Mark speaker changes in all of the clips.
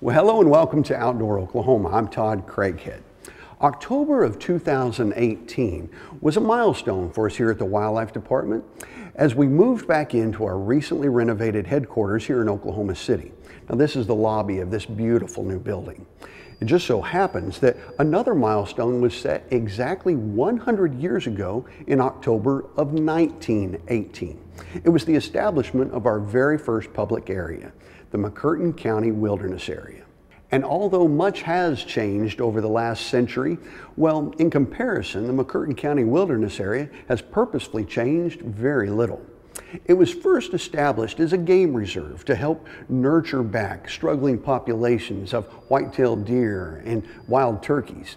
Speaker 1: Well, hello and welcome to Outdoor Oklahoma. I'm Todd Craighead. October of 2018 was a milestone for us here at the Wildlife Department as we moved back into our recently renovated headquarters here in Oklahoma City. Now, this is the lobby of this beautiful new building. It just so happens that another milestone was set exactly 100 years ago in October of 1918. It was the establishment of our very first public area, the McCurtain County Wilderness Area. And although much has changed over the last century, well, in comparison, the McCurtain County Wilderness Area has purposefully changed very little. It was first established as a game reserve to help nurture back struggling populations of white-tailed deer and wild turkeys.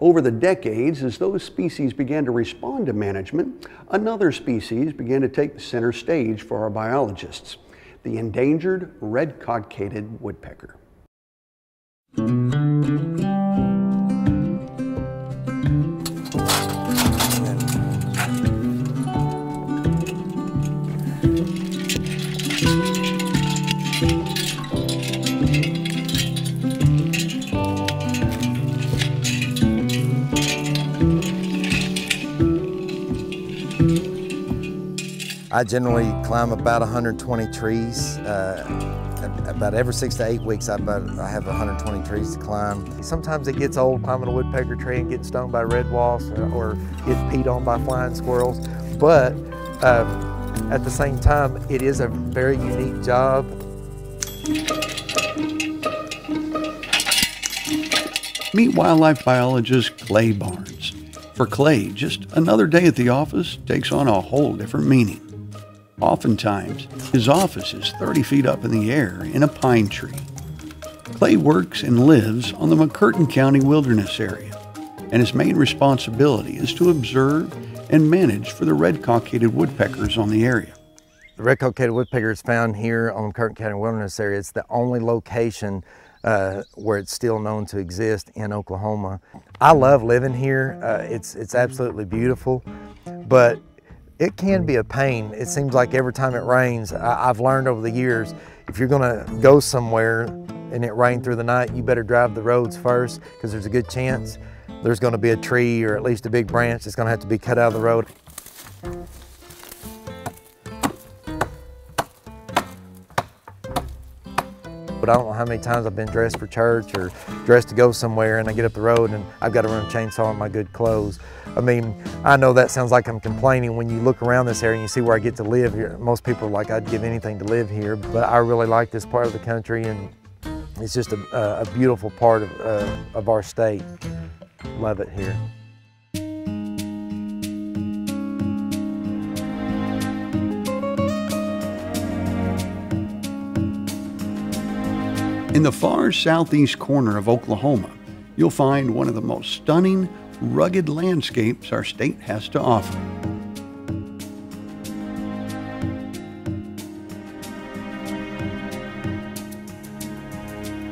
Speaker 1: Over the decades, as those species began to respond to management, another species began to take the center stage for our biologists, the endangered red-cockaded woodpecker.
Speaker 2: I generally climb about 120 trees. About every 6 to 8 weeks, I have 120 trees to climb. Sometimes it gets old climbing a woodpecker tree and getting stung by red wasps or getting peed on by flying squirrels. But at the same time, it is a very unique job.
Speaker 1: Meet wildlife biologist Clay Barnes. For Clay, just another day at the office takes on a whole different meaning. Oftentimes, his office is 30 feet up in the air in a pine tree. Clay works and lives on the McCurtain County Wilderness Area, and his main responsibility is to observe and manage for the red-cockaded woodpeckers on the area.
Speaker 2: The red-cockaded woodpecker is found here on the McCurtain County Wilderness Area. It's the only location where it's still known to exist in Oklahoma. I love living here. It's absolutely beautiful, but it can be a pain. It seems like every time it rains, I've learned over the years, if you're gonna go somewhere and it rained through the night, you better drive the roads first, because there's a good chance there's gonna be a tree or at least a big branch that's gonna have to be cut out of the road. But I don't know how many times I've been dressed for church or dressed to go somewhere and I get up the road and I've got to run a chainsaw in my good clothes. I mean, I know that sounds like I'm complaining. When you look around this area and you see where I get to live here, most people are like, I'd give anything to live here, but I really like this part of the country, and it's just a beautiful part of our state. Love it here.
Speaker 1: In the far southeast corner of Oklahoma, you'll find one of the most stunning, rugged landscapes our state has to offer.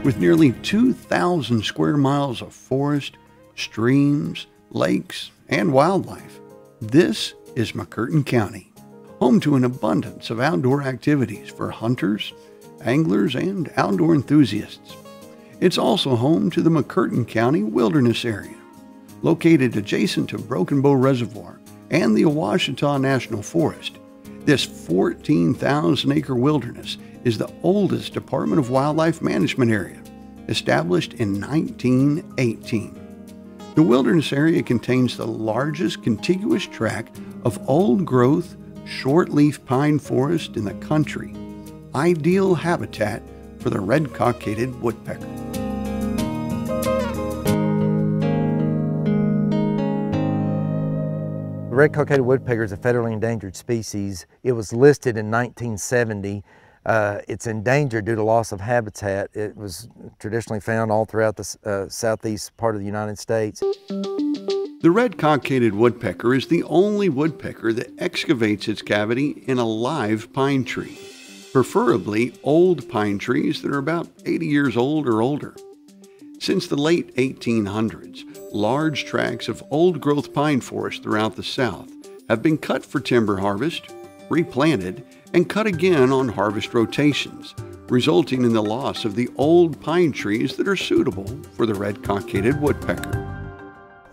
Speaker 1: With nearly 2,000 square miles of forest, streams, lakes, and wildlife, this is McCurtain County, home to an abundance of outdoor activities for hunters, anglers, and outdoor enthusiasts. It's also home to the McCurtain County Wilderness Area, located adjacent to Broken Bow Reservoir and the Ouachita National Forest. This 14,000-acre wilderness is the oldest Department of Wildlife Management area, established in 1918. The wilderness area contains the largest contiguous tract of old-growth, short-leaf pine forest in the country, ideal habitat for the red-cockaded woodpecker.
Speaker 2: The red-cockaded woodpecker is a federally endangered species. It was listed in 1970. It's endangered due to loss of habitat. It was traditionally found all throughout the southeast part of the United States.
Speaker 1: The red-cockaded woodpecker is the only woodpecker that excavates its cavity in a live pine tree, preferably old pine trees that are about 80 years old or older. Since the late 1800s, large tracts of old-growth pine forest throughout the South have been cut for timber harvest, replanted, and cut again on harvest rotations, resulting in the loss of the old pine trees that are suitable for the red-cockaded woodpecker.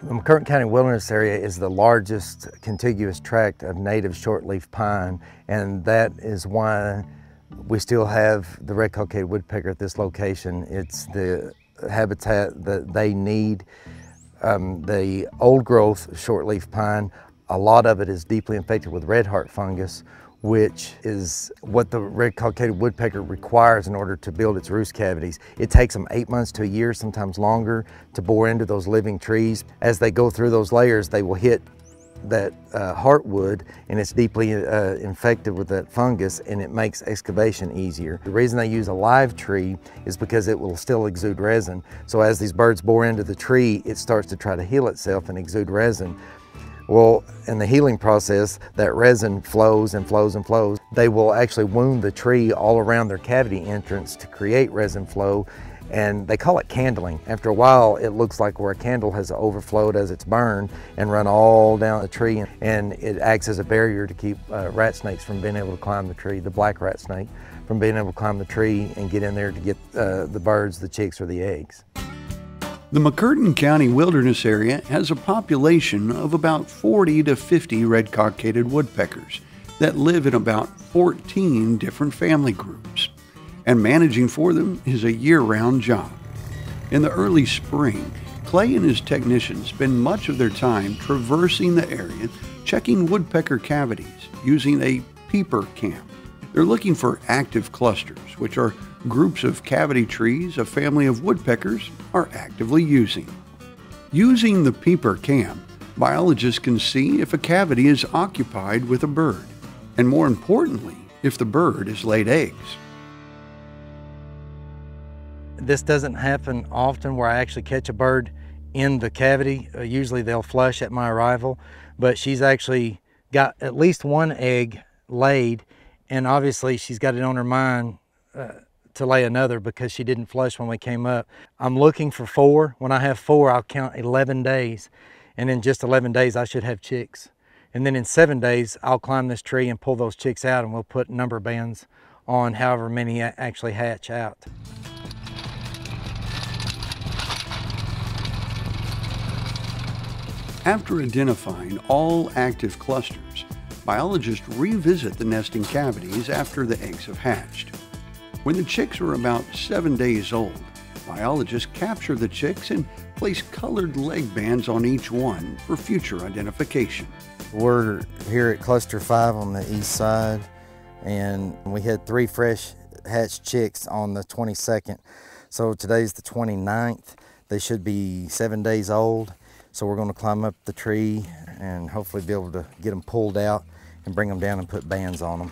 Speaker 2: The McCurtain County Wilderness Area is the largest contiguous tract of native shortleaf pine, and that is why we still have the red-cockaded woodpecker at this location. It's the habitat that they need. The old growth shortleaf pine, a lot of it is deeply infected with red heart fungus, which is what the red-cockaded woodpecker requires in order to build its roost cavities. It takes them 8 months to a year, sometimes longer, to bore into those living trees. As they go through those layers, they will hit that heartwood, and it's deeply infected with that fungus, and it makes excavation easier. The reason they use a live tree is because it will still exude resin. So as these birds bore into the tree, it starts to try to heal itself and exude resin. Well, in the healing process, that resin flows and flows and flows. They will actually wound the tree all around their cavity entrance to create resin flow, and they call it candling. After a while, it looks like where a candle has overflowed as it's burned and run all down the tree, and it acts as a barrier to keep rat snakes from being able to climb the tree, the black rat snake, from being able to climb the tree and get in there to get the birds, the chicks, or the eggs.
Speaker 1: The McCurtain County Wilderness Area has a population of about 40 to 50 red-cockaded woodpeckers that live in about 14 different family groups, and managing for them is a year-round job. In the early spring, Clay and his technicians spend much of their time traversing the area, checking woodpecker cavities using a peeper cam. They're looking for active clusters, which are groups of cavity trees a family of woodpeckers are actively using. Using the peeper cam, biologists can see if a cavity is occupied with a bird, and more importantly, if the bird has laid eggs.
Speaker 2: This doesn't happen often where I actually catch a bird in the cavity. Usually they'll flush at my arrival, but she's actually got at least one egg laid, and obviously she's got it on her mind to lay another because she didn't flush when we came up. I'm looking for 4. When I have 4, I'll count 11 days. And in just 11 days, I should have chicks. And then in 7 days, I'll climb this tree and pull those chicks out, and we'll put number bands on however many actually hatch out.
Speaker 1: After identifying all active clusters, biologists revisit the nesting cavities after the eggs have hatched. When the chicks are about 7 days old, biologists capture the chicks and place colored leg bands on each one for future identification.
Speaker 2: We're here at cluster 5 on the east side, and we had 3 fresh hatched chicks on the 22nd. So today's the 29th. They should be 7 days old. So we're going to climb up the tree and hopefully be able to get them pulled out and bring them down and put bands on them.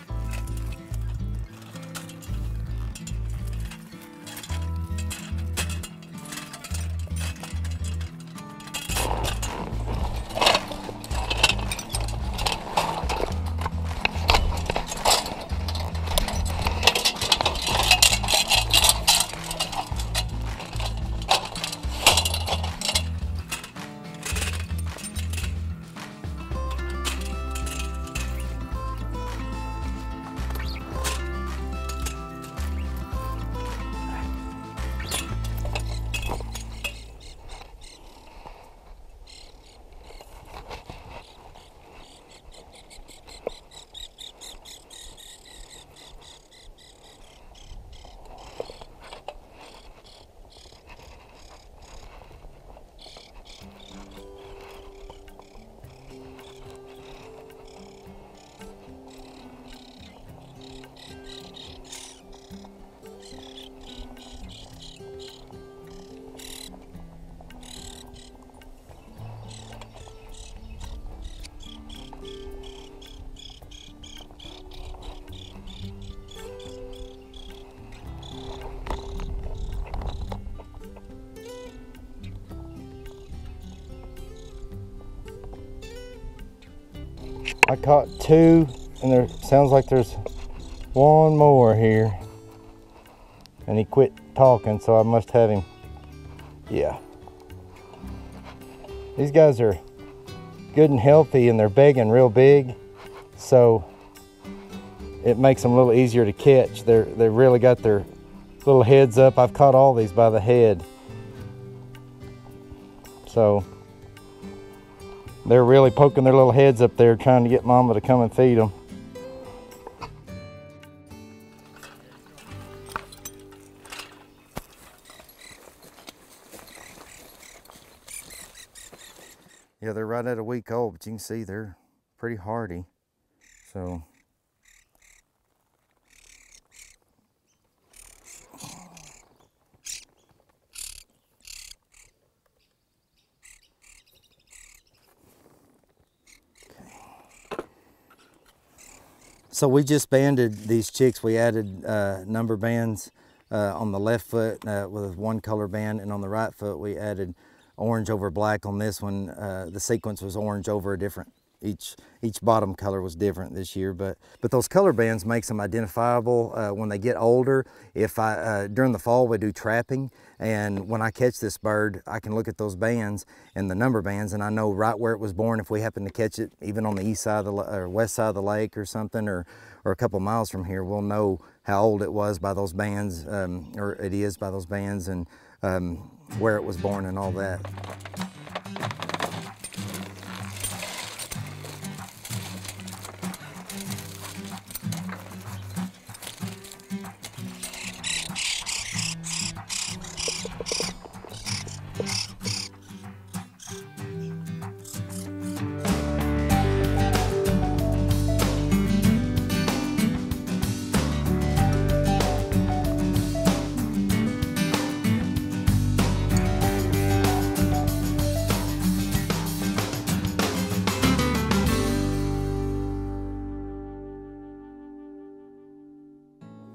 Speaker 2: I caught 2, and there sounds like there's one more here. And he quit talking, so I must have him. Yeah. These guys are good and healthy, and they're begging real big. So it makes them a little easier to catch. They've really got their little heads up. I've caught all these by the head. So they're really poking their little heads up there trying to get mama to come and feed them. Yeah, they're right at a week old, but you can see they're pretty hardy. So we just banded these chicks. We added number bands on the left foot with one color band, and on the right foot we added orange over black on this one. The sequence was orange over a different, each bottom color was different this year, but those color bands makes them identifiable when they get older. If during the fall we do trapping, and when I catch this bird, I can look at those bands and the number bands, and I know right where it was born. If we happen to catch it even on the east side of the or west side of the lake or something, or a couple miles from here, we'll know how old it was by those bands, or it is by those bands, and where it was born and all that.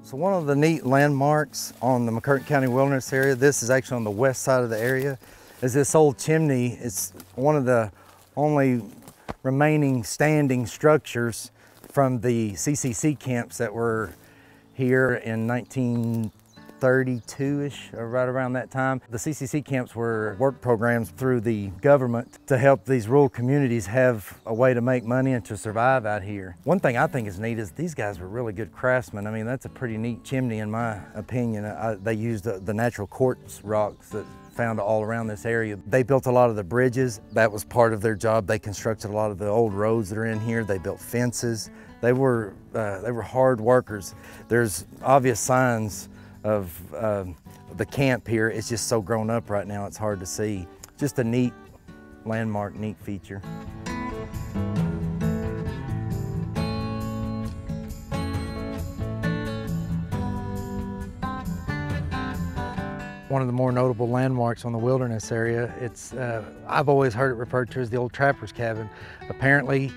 Speaker 2: So one of the neat landmarks on the McCurtain County Wilderness Area, this is actually on the west side of the area, is this old chimney. It's one of the only remaining standing structures from the CCC camps that were here in 1932-ish, or right around that time. The CCC camps were work programs through the government to help these rural communities have a way to make money and to survive out here. One thing I think is neat is these guys were really good craftsmen. I mean, that's a pretty neat chimney in my opinion. They used the natural quartz rocks that found all around this area. They built a lot of the bridges. That was part of their job. They constructed a lot of the old roads that are in here. They built fences. They were hard workers. There's obvious signs of the camp here. It's just so grown up right now, it's hard to see. Just a neat landmark, neat feature. One of the more notable landmarks on the wilderness area, I've always heard it referred to as the old trapper's cabin. Apparently,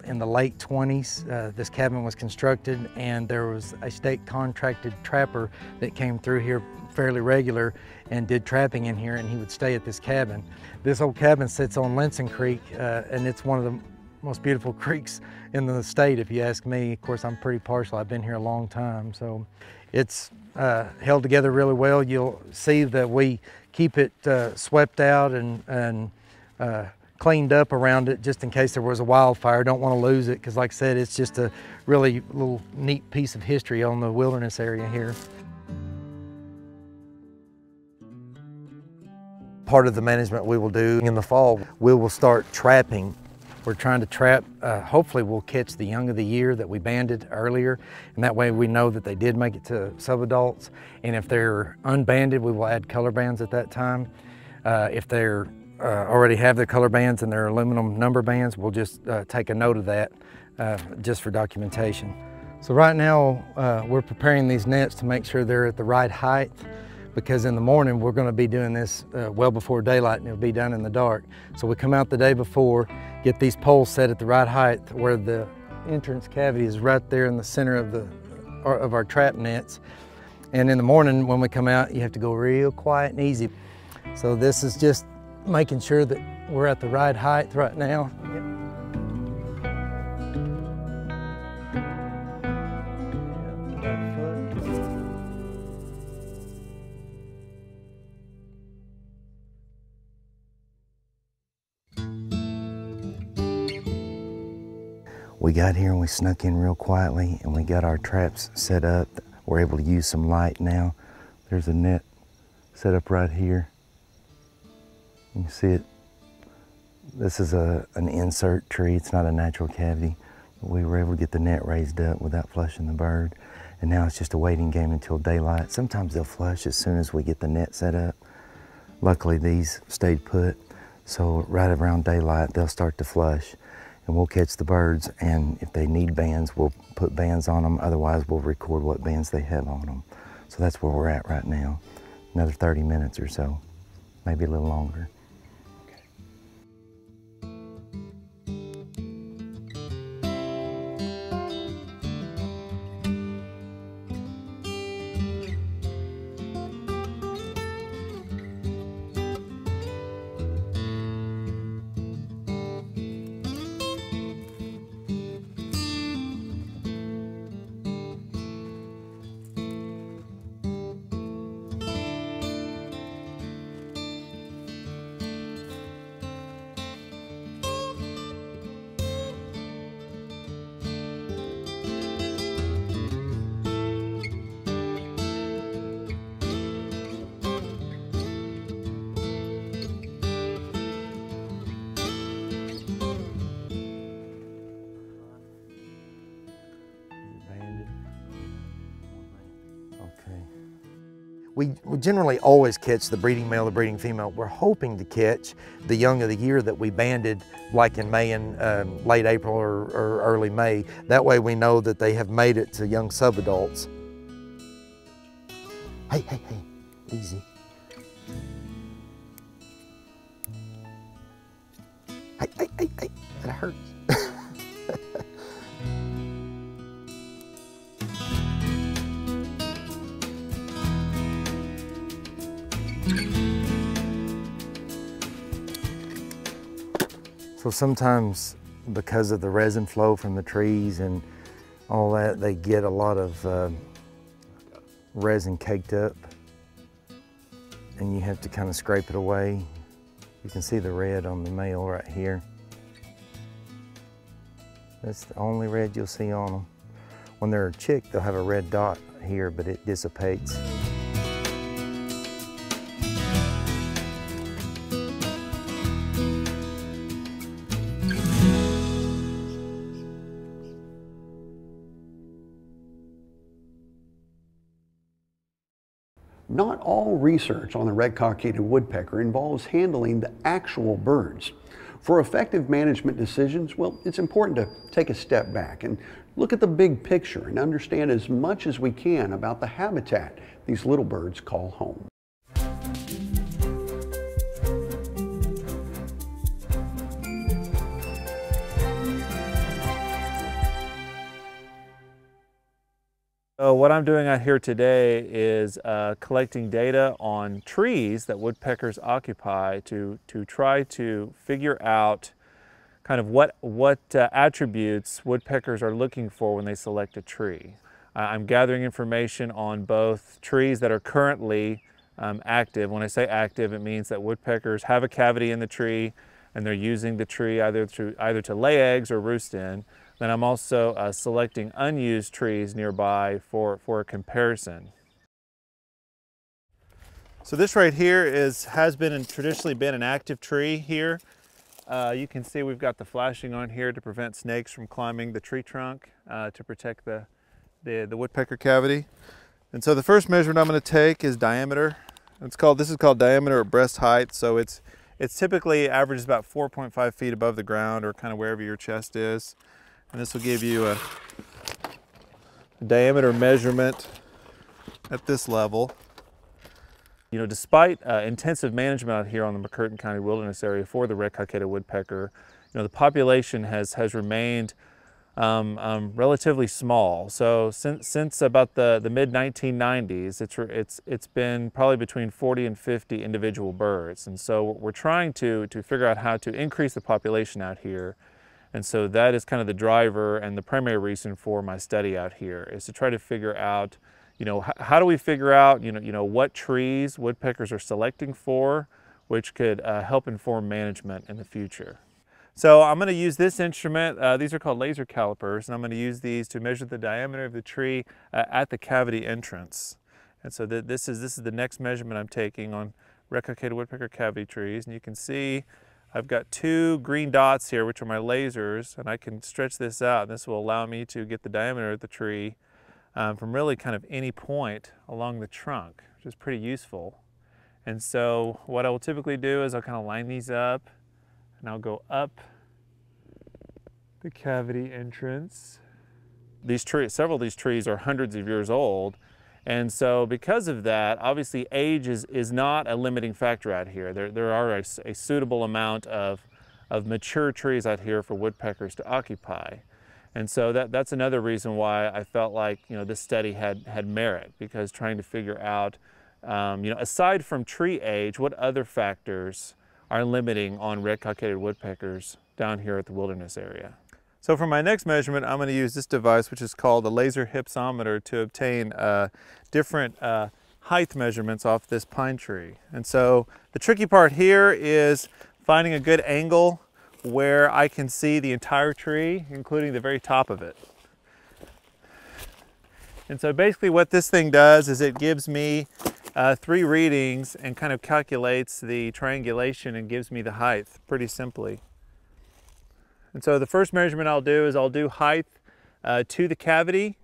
Speaker 2: in the late 20s, this cabin was constructed, and there was a state contracted trapper that came through here fairly regular and did trapping in here, and he would stay at this cabin. This old cabin sits on Linson Creek, and it's one of the most beautiful creeks in the state, if you ask me. Of course, I'm pretty partial. I've been here a long time, so it's held together really well. You'll see that we keep it swept out and cleaned up around it, just in case there was a wildfire. Don't want to lose it, because like I said, it's just a really little neat piece of history on the wilderness area here. Part of the management we will do in the fall, we will start trapping. We're trying to trap, hopefully we'll catch the young of the year that we banded earlier, and that way we know that they did make it to subadults. And if they're unbanded, we will add color bands at that time. If they're already have their color bands and their aluminum number bands, we'll just take a note of that just for documentation. So right now we're preparing these nets to make sure they're at the right height, because in the morning we're going to be doing this well before daylight, and it'll be done in the dark. So we come out the day before, get these poles set at the right height where the entrance cavity is right there in the center of our trap nets. And in the morning when we come out, you have to go real quiet and easy. So this is just making sure that we're at the right height right now. We got here and we snuck in real quietly and we got our traps set up. We're able to use some light now. There's a net set up right here. You can see it. This is an insert tree. It's not a natural cavity. But we were able to get the net raised up without flushing the bird. And now it's just a waiting game until daylight. Sometimes they'll flush as soon as we get the net set up. Luckily these stayed put. So right around daylight, they'll start to flush and we'll catch the birds. And if they need bands, we'll put bands on them. Otherwise, we'll record what bands they have on them. So that's where we're at right now. Another 30 minutes or so, maybe a little longer. We generally always catch the breeding male, the breeding female. We're hoping to catch the young of the year that we banded like in May and late April or early May. That way we know that they have made it to young subadults. Hey, hey, hey, easy. Hey, hey, hey, hey, that hurts. So sometimes because of the resin flow from the trees and all that, they get a lot of resin caked up and you have to kind of scrape it away. You can see the red on the male right here. That's the only red you'll see on them. When they're a chick, they'll have a red dot here, but it dissipates.
Speaker 1: Not all research on the red-cockaded woodpecker involves handling the actual birds. For effective management decisions, well, it's important to take a step back and look at the big picture and understand as much as we can about the habitat these little birds call home.
Speaker 3: So what I'm doing out here today is collecting data on trees that woodpeckers occupy to try to figure out kind of what attributes woodpeckers are looking for when they select a tree. I'm gathering information on both trees that are currently active. When I say active, it means that woodpeckers have a cavity in the tree and they're using the tree either to lay eggs or roost in. Then I'm also selecting unused trees nearby for a comparison. So this right here has been and traditionally been an active tree here. You can see we've got the flashing on here to prevent snakes from climbing the tree trunk to protect the woodpecker cavity. And so the first measurement I'm going to take is diameter. This is called diameter or breast height. So it's typically averages about 4.5 feet above the ground or kind of wherever your chest is. And this will give you a diameter measurement at this level. You know, despite intensive management out here on the McCurtain County Wilderness Area for the red-cockaded woodpecker, you know, the population has remained relatively small. So since about the mid-1990s, it's been probably between 40 and 50 individual birds. And so we're trying to figure out how to increase the population out here. And so that is kind of the driver and the primary reason for my study out here, is to try to figure out, you know, how do we figure out, you know, what trees woodpeckers are selecting for, which could help inform management in the future. So I'm going to use this instrument. These are called laser calipers, and I'm going to use these to measure the diameter of the tree at the cavity entrance. And so this is the next measurement I'm taking on red-cockaded woodpecker cavity trees. And you can see I've got 2 green dots here, which are my lasers, and I can stretch this out. This will allow me to get the diameter of the tree from really kind of any point along the trunk, which is pretty useful. And so what I will typically do is I'll kind of line these up, and I'll go up the cavity entrance. These trees, several of these trees are hundreds of years old, and so because of that, obviously age is not a limiting factor out here. There are a suitable amount of mature trees out here for woodpeckers to occupy. And so that's another reason why I felt like, you know, this study had merit, because trying to figure out, you know, aside from tree age, what other factors are limiting on red-cockaded woodpeckers down here at the wilderness area. So for my next measurement, I'm going to use this device, which is called a laser hypsometer, to obtain different height measurements off this pine tree. And so the tricky part here is finding a good angle where I can see the entire tree, including the very top of it. And so basically what this thing does is it gives me 3 readings and kind of calculates the triangulation and gives me the height pretty simply. And so the first measurement I'll do is I'll do height to the cavity,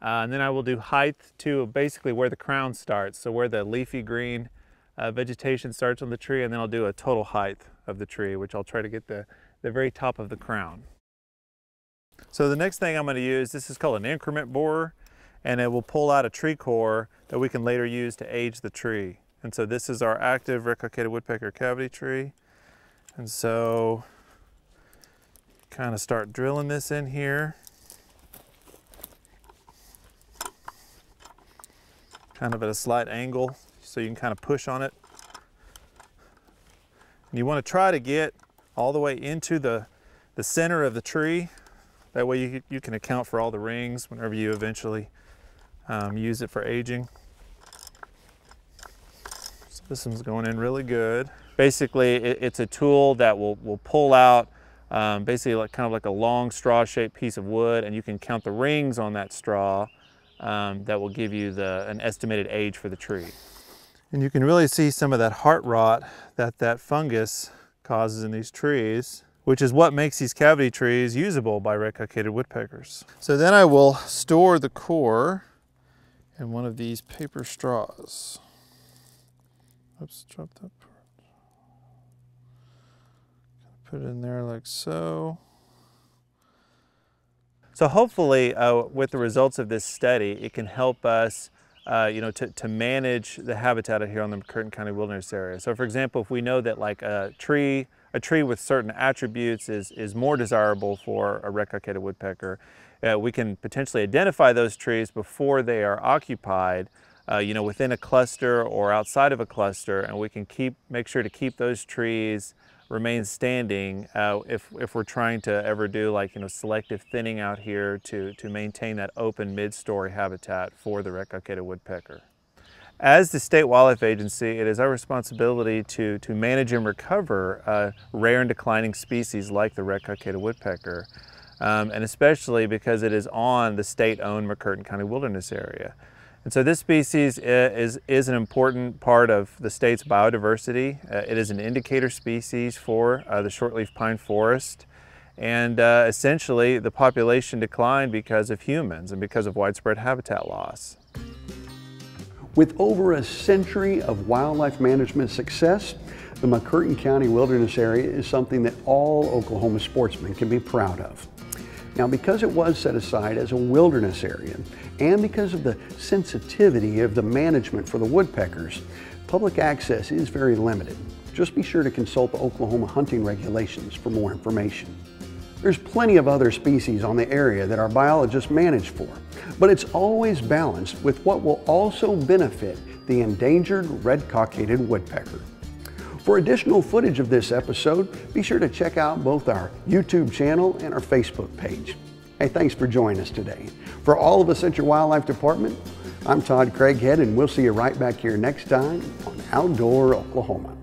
Speaker 3: and then I will do height to basically where the crown starts, so where the leafy green vegetation starts on the tree, and then I'll do a total height of the tree, which I'll try to get the very top of the crown. So the next thing I'm going to use, this is called an increment borer, and it will pull out a tree core that we can later use to age the tree. And so this is our active red-cockaded woodpecker cavity tree. And so kind of start drilling this in here. Kind of at a slight angle, so you can kind of push on it. And you want to try to get all the way into the center of the tree. That way you can account for all the rings whenever you eventually use it for aging. So this one's going in really good. Basically, it's a tool that will pull out basically kind of like a long straw-shaped piece of wood, and you can count the rings on that straw. That will give you an estimated age for the tree. And you can really see some of that heart rot that fungus causes in these trees, which is what makes these cavity trees usable by red-cockaded woodpeckers. So then I will store the core in one of these paper straws. Oops, drop that part. Put it in there like so. So hopefully with the results of this study, it can help us you know, to manage the habitat out here on the McCurtain County Wilderness Area. So for example, if we know that like a tree with certain attributes is more desirable for a red-cockaded woodpecker, we can potentially identify those trees before they are occupied, you know, within a cluster or outside of a cluster, and we can make sure to keep those trees remain standing if we're trying to ever do, like, you know, selective thinning out here to maintain that open mid-story habitat for the red-cockaded woodpecker. As the State Wildlife Agency, it is our responsibility to manage and recover rare and declining species like the red-cockaded woodpecker, and especially because it is on the state-owned McCurtain County Wilderness Area. And so this species is an important part of the state's biodiversity. It is an indicator species for the shortleaf pine forest. And essentially the population declined because of humans and because of widespread habitat loss.
Speaker 1: With over a century of wildlife management success, the McCurtain County Wilderness Area is something that all Oklahoma sportsmen can be proud of. Now, because it was set aside as a wilderness area, and because of the sensitivity of the management for the woodpeckers, public access is very limited. Just be sure to consult the Oklahoma hunting regulations for more information. There's plenty of other species on the area that our biologists manage for, but it's always balanced with what will also benefit the endangered red-cockaded woodpecker. For additional footage of this episode, be sure to check out both our YouTube channel and our Facebook page. Hey, thanks for joining us today. For all of us at your Wildlife Department, I'm Todd Craighead, and we'll see you right back here next time on Outdoor Oklahoma.